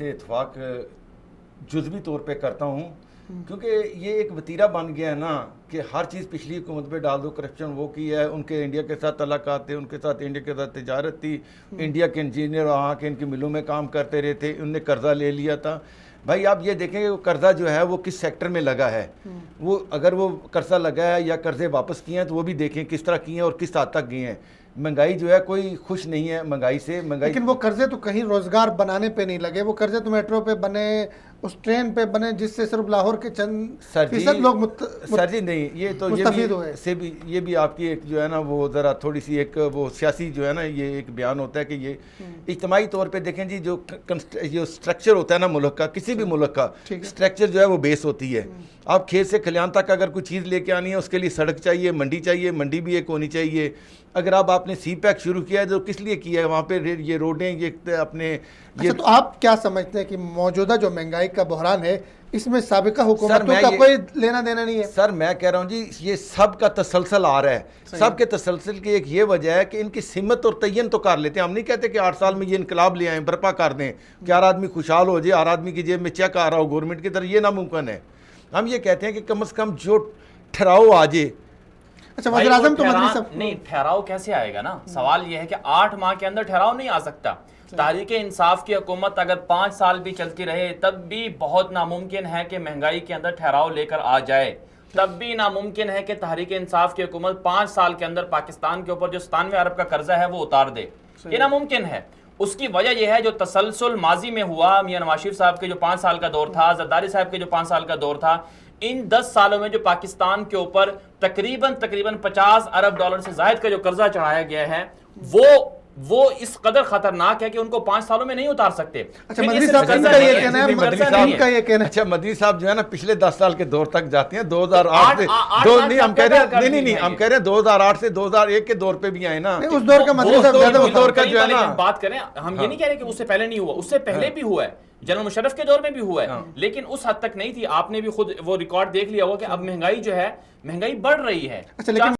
اتفاق جزوی طور پہ کرتا ہوں کیونکہ یہ ایک وتیرہ بن گیا ہے نا کہ ہر چیز پچھلی حکومت پہ ڈال دو. کرپشن وہ کی ہے, ان کے انڈیا کے ساتھ تعلقات تھے, ان کے ساتھ انڈیا کے ساتھ تجارت تھی, انڈیا کے انجینئر وہاں کے ان کی ملوں میں کام کرتے رہے تھے, ان نے قرضہ لے لیا تھا. بھائی آپ یہ دیکھیں کہ وہ قرضہ جو ہے وہ کس سیکٹر میں لگا ہے, وہ اگر وہ قرضہ لگا ہے یا قرضے واپس کیے ہیں تو وہ بھی دیکھیں کس طرح کیے ہیں اور کس حد تک گئے ہیں. مہنگائی جو ہے کوئی خوش نہیں ہے مہنگائی سے. لیکن وہ قرضے تو کہیں روزگار بنانے پہ نہیں لگے, وہ قرضے تو میٹرو پہ بنے, اس ٹرین پہ بنے جس سے صرف لاہور کے چند فیصد لوگ سر جی نہیں, یہ تو یہ بھی آپ کی ایک جو ہے نا وہ ذرا تھوڑی سی ایک وہ سیاسی جو ہے نا یہ ایک بیان ہوتا ہے کہ یہ اجتماعی طور پہ دیکھیں جی جو سٹرکچر ہوتا ہے نا ملک کا, کسی بھی ملک کا سٹرکچر جو ہے وہ بیس ہوتی ہے. آپ کھیت سے کھلیان تک اگر کوئی چیز لے کے آنی ہے اس کے لیے سڑک چاہیے, منڈی چاہیے, منڈی بھی ایک ہونی چاہیے. اگر آپ نے سی پیک شروع کیا ہے تو کس لیے کیا ہے, وہاں پہ یہ روڈیں یہ اپنے تو آپ کیا سمجھتے ہیں کہ موجودہ جو مہنگائی کا بحران ہے اس میں سابقہ حکومتوں کا کوئی لینا دینا نہیں ہے؟ سر میں کہہ رہا ہوں جی یہ سب کا تسلسل آ رہا ہے, سب کے تسلسل کی ایک یہ وجہ ہے کہ ان کی سمت اور تعین تو کر لیتے ہیں. ہم نہیں کہتے کہ 8 سال میں یہ انقلاب لے آئیں, برپا کر دیں کہ ہر آدمی خوشحال ہو جائے, ہر آدمی کی جیب میں چیک آ رہا ہو گورنمنٹ کی طرف, یہ ناممکن ہے. ہم یہ کہتے ہیں کہ کم از کم جو ٹھہراؤ آ جائے. اچھا وزیر اعظم تو مدنی صاحب نہیں, ٹھہراؤ کیسے آئے گا نا, سوال یہ ہے کہ 8 ماہ کے اندر ٹھہراؤ نہیں آ سکتا. تحریک انصاف کی حکومت اگر 5 سال بھی چلتی رہے تب بھی بہت ناممکن ہے کہ مہنگائی کے اندر ٹھہراؤ لے کر آ جائے. تب بھی ناممکن ہے کہ تحریک انصاف کی حکومت 5 سال کے اندر پاکستان کے اوپر جو 97 ارب کا قرضہ ہے وہ اتار دے. یہ ناممکن ہے. اس کی وجہ یہ ہے جو تسلسل ماضی میں ہوا, میاں نواز شریف صاحب کے جو 5 سال کا دور تھا, زرداری صاحب کے جو 5 سال کا دور تھا, ان 10 سالوں میں جو پاکستان کے اوپر تقریباً 50 ارب ڈالر سے زائد کا جو قرضہ چڑھایا گیا ہے وہ اس قدر خطرناک ہے کہ ان کو 5 سالوں میں نہیں اتار سکتے. اچھا مدنی صاحب کا یہ کہنا ہے, اچھا مدنی صاحب جو ہے نا پچھلے 10 سال کے دور تک جاتے ہیں. 2008 سے نہیں ہم کہہ رہے ہیں, ہم کہہ رہے ہیں 2008 سے 2001 کے دور پہ بھی آئے نا. اس دور کا مدنی صاحب زیادہ دور کا جو ہے نا بات کریں, ہم یہ نہیں کہہ رہے کہ اس سے پہلے نہیں ہوا, اس سے پہلے بھی ہوا ہے, جنرل مشرف کے دور میں بھی ہوا ہے, لیکن اس حد تک نہیں تھی. آپ نے بھی خود وہ ریکارڈ دیکھ لیا ہوگا کہ اب مہنگائی جو ہے مہنگائی بڑھ رہی ہے.